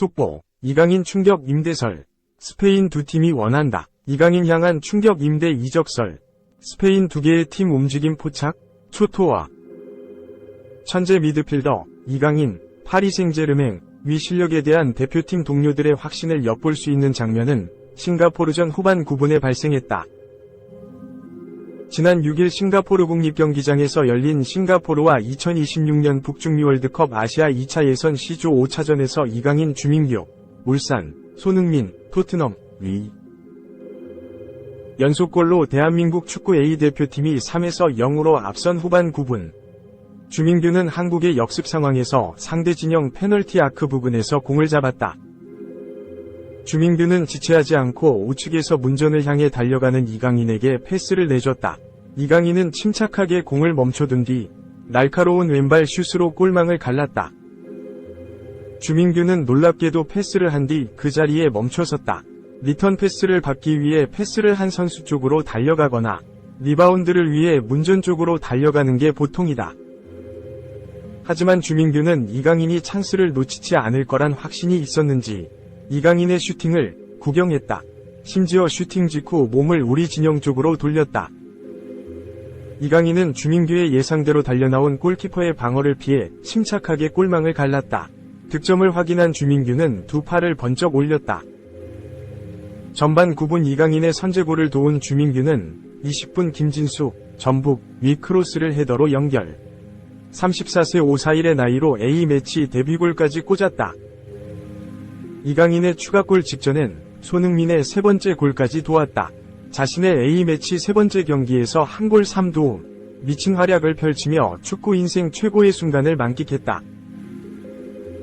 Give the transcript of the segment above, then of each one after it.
속보, 이강인 충격 임대설. 스페인 두 팀이 원한다. 이강인 향한 충격 임대 이적설. 스페인 두 개의 팀 움직임 포착. 초토화. 천재 미드필더 이강인, 파리 생제르맹 위 실력에 대한 대표팀 동료들의 확신을 엿볼 수 있는 장면은 싱가포르전 후반 9분에 발생했다. 지난 6일 싱가포르 국립경기장에서 열린 싱가포르와 2026년 북중미 월드컵 아시아 2차 예선 C조 5차전에서 이강인, 주민규, 울산, 손흥민, 토트넘, 위 연속골로 대한민국 축구 A대표팀이 3에서 0으로 앞선 후반 9분. 주민규는 한국의 역습 상황에서 상대 진영 페널티 아크 부근에서 공을 잡았다. 주민규는 지체하지 않고 우측에서 문전을 향해 달려가는 이강인에게 패스를 내줬다. 이강인은 침착하게 공을 멈춰둔 뒤 날카로운 왼발 슛으로 골망을 갈랐다. 주민규는 놀랍게도 패스를 한 뒤 그 자리에 멈춰섰다. 리턴 패스를 받기 위해 패스를 한 선수 쪽으로 달려가거나 리바운드를 위해 문전 쪽으로 달려가는 게 보통이다. 하지만 주민규는 이강인이 찬스를 놓치지 않을 거란 확신이 있었는지 이강인의 슈팅을 구경했다. 심지어 슈팅 직후 몸을 우리 진영 쪽으로 돌렸다. 이강인은 주민규의 예상대로 달려나온 골키퍼의 방어를 피해 침착하게 골망을 갈랐다. 득점을 확인한 주민규는 두 팔을 번쩍 올렸다. 전반 9분 이강인의 선제골을 도운 주민규는 20분 김진수, 전북, 위 크로스를 헤더로 연결. 34세 541의 나이로 A매치 데뷔골까지 꽂았다. 이강인의 추가골 직전엔 손흥민의 세 번째 골까지 도왔다. 자신의 A매치 세 번째 경기에서 한 골 3도움, 미친 활약을 펼치며 축구 인생 최고의 순간을 만끽했다.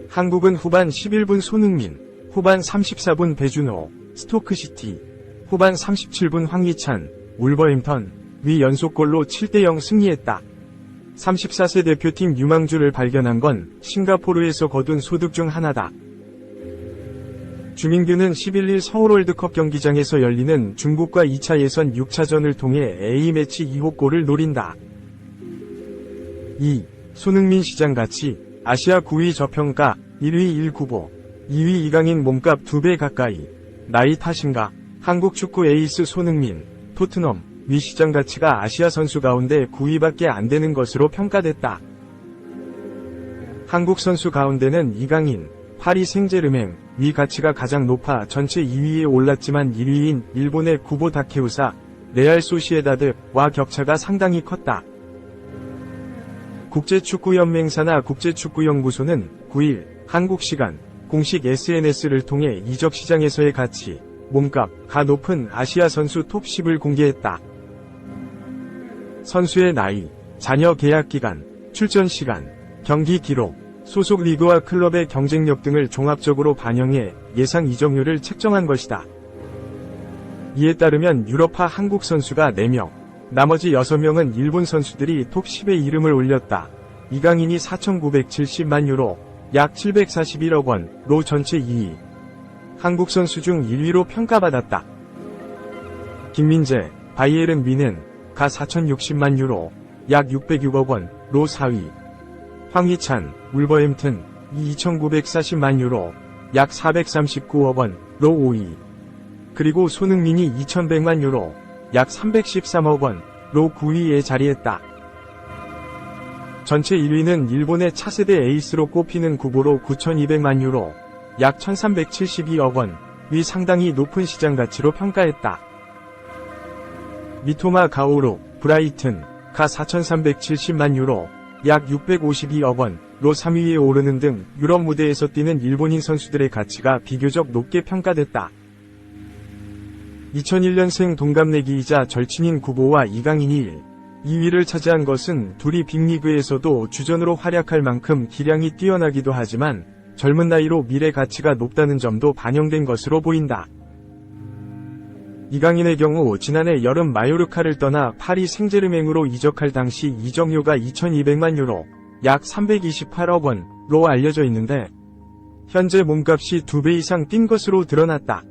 한국은 후반 11분 손흥민, 후반 34분 배준호, 스토크시티, 후반 37분 황희찬, 울버햄턴, 위 연속골로 7대0 승리했다. 34세 대표팀 유망주를 발견한 건 싱가포르에서 거둔 소득 중 하나다. 주민규는 11일 서울 월드컵 경기장에서 열리는 중국과 2차 예선 6차전을 통해 A매치 2호 골을 노린다. 2. 손흥민 시장가치, 아시아 9위 저평가, 1위 1구보, 2위 이강인 몸값 2배 가까이. 나이 탓인가? 한국 축구 에이스 손흥민, 토트넘, 위 시장가치가 아시아 선수 가운데 9위밖에 안 되는 것으로 평가됐다. 한국 선수 가운데는 이강인, 파리 생제르맹, 위 가치가 가장 높아 전체 2위에 올랐지만 1위인 일본의 구보 다케우사, 레알 소시에다드와 격차가 상당히 컸다. 국제축구연맹사나 국제축구연구소는 9일 한국 시간 공식 SNS를 통해 이적 시장에서의 가치, 몸값가 높은 아시아 선수 톱 10을 공개했다. 선수의 나이, 자녀 계약 기간, 출전 시간, 경기 기록, 소속 리그와 클럽의 경쟁력 등을 종합적으로 반영해 예상 이적률을 책정한 것이다. 이에 따르면 유럽파 한국 선수가 4명, 나머지 6명은 일본 선수들이 톱 10에 이름을 올렸다. 이강인이 4,970만 유로, 약 741억 원로 전체 2위. 한국 선수 중 1위로 평가받았다. 김민재, 바이에른 뮌헨, 가 4,060만 유로, 약 606억 원로 4위. 황희찬, 울버햄튼, 2,940만 유로, 약 439억 원로 5위. 그리고 손흥민이 2,100만 유로, 약 313억 원로 9위에 자리했다. 전체 1위는 일본의 차세대 에이스로 꼽히는 구보로 9,200만 유로, 약 1,372억 원위 상당히 높은 시장 가치로 평가했다. 미토마 가오루, 브라이튼, 가 4,370만 유로, 약 652억 원로 3위에 오르는 등 유럽 무대에서 뛰는 일본인 선수들의 가치가 비교적 높게 평가됐다. 2001년생 동갑내기이자 절친인 구보와 이강인이 2위를 차지한 것은 둘이 빅리그에서도 주전으로 활약할 만큼 기량이 뛰어나기도 하지만 젊은 나이로 미래 가치가 높다는 점도 반영된 것으로 보인다. 이강인의 경우 지난해 여름 마요르카를 떠나 파리 생제르맹으로 이적할 당시 이적료가 2,200만 유로, 약 328억 원로 알려져 있는데 현재 몸값이 2배 이상 뛴 것으로 드러났다.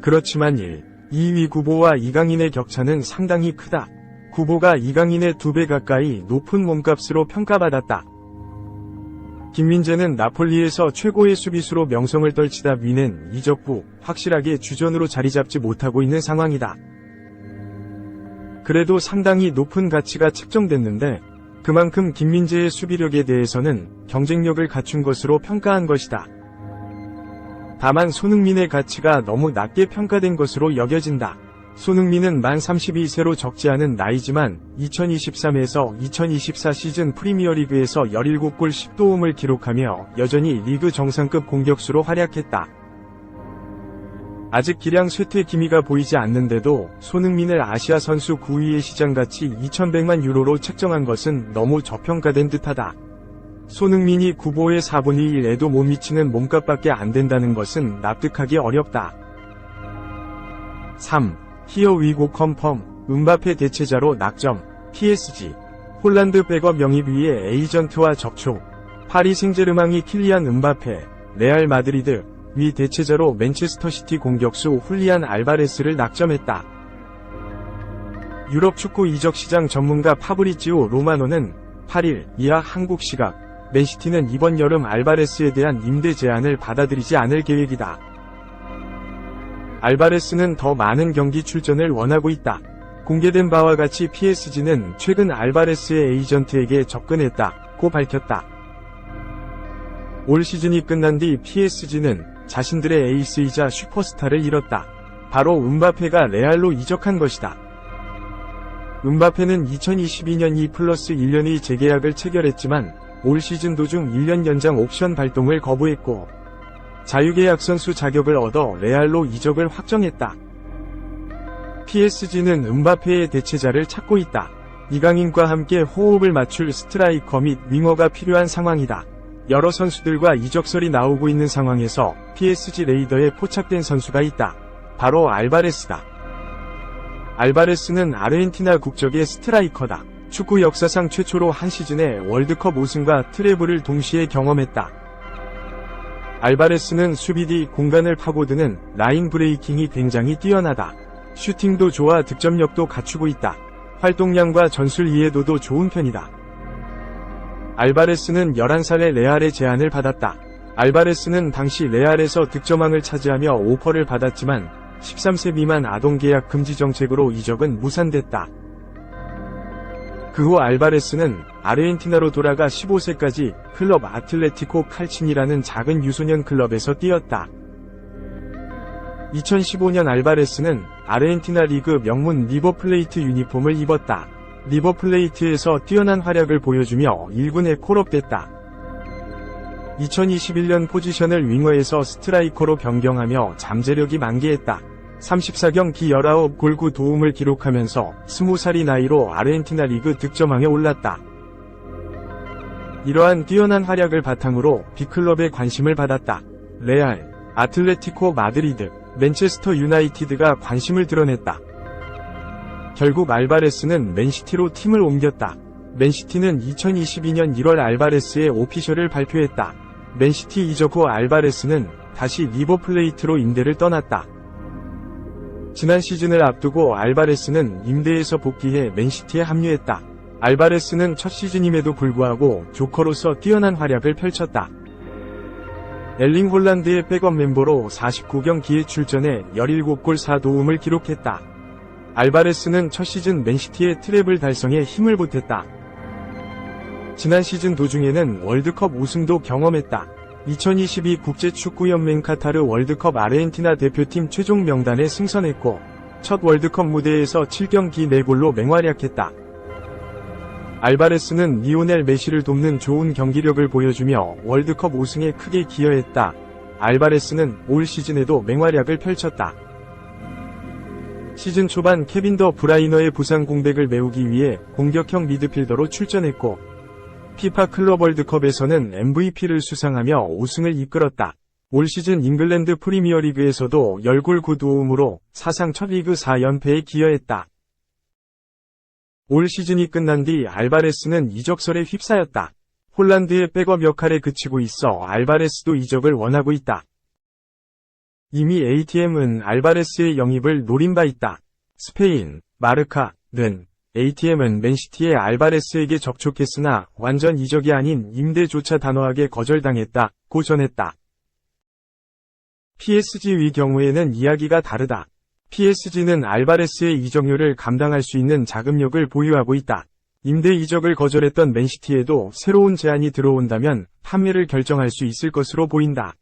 그렇지만 1, 2위 구보와 이강인의 격차는 상당히 크다. 구보가 이강인의 2배 가까이 높은 몸값으로 평가받았다. 김민재는 나폴리에서 최고의 수비수로 명성을 떨치다 위는 이적 후 확실하게 주전으로 자리잡지 못하고 있는 상황이다. 그래도 상당히 높은 가치가 책정됐는데 그만큼 김민재의 수비력에 대해서는 경쟁력을 갖춘 것으로 평가한 것이다. 다만 손흥민의 가치가 너무 낮게 평가된 것으로 여겨진다. 손흥민은 만 32세로 적지 않은 나이지만 2023에서 2024 시즌 프리미어리그에서 17골 10도움을 기록하며 여전히 리그 정상급 공격수로 활약했다. 아직 기량 쇠퇴 기미가 보이지 않는데도 손흥민을 아시아 선수 9위의 시장가치 2100만 유로로 책정한 것은 너무 저평가된 듯하다. 손흥민이 구보의 4분의 1에도 못 미치는 몸값밖에 안 된다는 것은 납득하기 어렵다. 3. Here we go confirm. 음바페 대체자로 낙점. PSG. 홀란드 백업 영입 위에 에이전트와 접촉. 파리 생제르맹이 킬리안 음바페, 레알 마드리드 위 대체자로 맨체스터 시티 공격수 훌리안 알바레스를 낙점했다. 유럽 축구 이적 시장 전문가 파브리지오 로마노는 8일 이하 한국 시각 맨시티는 이번 여름 알바레스에 대한 임대 제안을 받아들이지 않을 계획이다. 알바레스는 더 많은 경기 출전을 원하고 있다. 공개된 바와 같이 PSG는 최근 알바레스의 에이전트에게 접근했다고 밝혔다. 올 시즌이 끝난 뒤 PSG는 자신들의 에이스이자 슈퍼스타를 잃었다. 바로 음바페가 레알로 이적한 것이다. 음바페는 2022년 2+1년의 재계약을 체결했지만 올 시즌 도중 1년 연장 옵션 발동을 거부했고 자유계약 선수 자격을 얻어 레알로 이적을 확정했다. PSG는 음바페의 대체자를 찾고 있다. 이강인과 함께 호흡을 맞출 스트라이커 및 윙어가 필요한 상황이다. 여러 선수들과 이적설이 나오고 있는 상황에서 PSG 레이더에 포착된 선수가 있다. 바로 알바레스다. 알바레스는 아르헨티나 국적의 스트라이커다. 축구 역사상 최초로 한 시즌에 월드컵 우승과 트래블을 동시에 경험했다. 알바레스는 수비 뒤 공간을 파고드는 라인 브레이킹이 굉장히 뛰어나다. 슈팅도 좋아 득점력도 갖추고 있다. 활동량과 전술 이해도도 좋은 편이다. 알바레스는 11살에 레알의 제안을 받았다. 알바레스는 당시 레알에서 득점왕을 차지하며 오퍼를 받았지만 13세 미만 아동 계약 금지 정책으로 이적은 무산됐다. 그 후 알바레스는 아르헨티나로 돌아가 15세까지 클럽 아틀레티코 칼친이라는 작은 유소년 클럽에서 뛰었다. 2015년 알바레스는 아르헨티나 리그 명문 리버플레이트 유니폼을 입었다. 리버플레이트에서 뛰어난 활약을 보여주며 1군에 콜업됐다. 2021년 포지션을 윙어에서 스트라이커로 변경하며 잠재력이 만개했다. 34경기 19골 9도움을 기록하면서 20살이 나이로 아르헨티나 리그 득점왕에 올랐다. 이러한 뛰어난 활약을 바탕으로 B클럽에 관심을 받았다. 레알, 아틀레티코 마드리드, 맨체스터 유나이티드가 관심을 드러냈다. 결국 알바레스는 맨시티로 팀을 옮겼다. 맨시티는 2022년 1월 알바레스의 오피셜을 발표했다. 맨시티 이적 후 알바레스는 다시 리버플레이트로 임대를 떠났다. 지난 시즌을 앞두고 알바레스는 임대에서 복귀해 맨시티에 합류했다. 알바레스는 첫 시즌임에도 불구하고 조커로서 뛰어난 활약을 펼쳤다. 엘링 홀란드의 백업 멤버로 49경기에 출전해 17골 4도움을 기록했다. 알바레스는 첫 시즌 맨시티의 트래블 달성에 힘을 보탰다. 지난 시즌 도중에는 월드컵 우승도 경험했다. 2022 국제축구연맹 카타르 월드컵 아르헨티나 대표팀 최종 명단에 승선했고 첫 월드컵 무대에서 7경기 4골로 맹활약했다. 알바레스는 리오넬 메시를 돕는 좋은 경기력을 보여주며 월드컵 우승에 크게 기여했다. 알바레스는 올 시즌에도 맹활약을 펼쳤다. 시즌 초반 케빈 더 브라이너의 부상 공백을 메우기 위해 공격형 미드필더로 출전했고 피파 클럽 월드컵에서는 MVP를 수상하며 우승을 이끌었다. 올 시즌 잉글랜드 프리미어리그에서도 10골 9도움으로 사상 첫 리그 4연패에 기여했다. 올 시즌이 끝난 뒤 알바레스는 이적설에 휩싸였다. 홀란드의 백업 역할에 그치고 있어 알바레스도 이적을 원하고 있다. 이미 ATM은 알바레스의 영입을 노린 바 있다. 스페인, 마르카는 ATM은 맨시티의 알바레스에게 접촉했으나 완전 이적이 아닌 임대조차 단호하게 거절당했다고 전했다. PSG의 경우에는 이야기가 다르다. PSG는 알바레스의 이적료를 감당할 수 있는 자금력을 보유하고 있다. 임대 이적을 거절했던 맨시티에도 새로운 제안이 들어온다면 판매를 결정할 수 있을 것으로 보인다.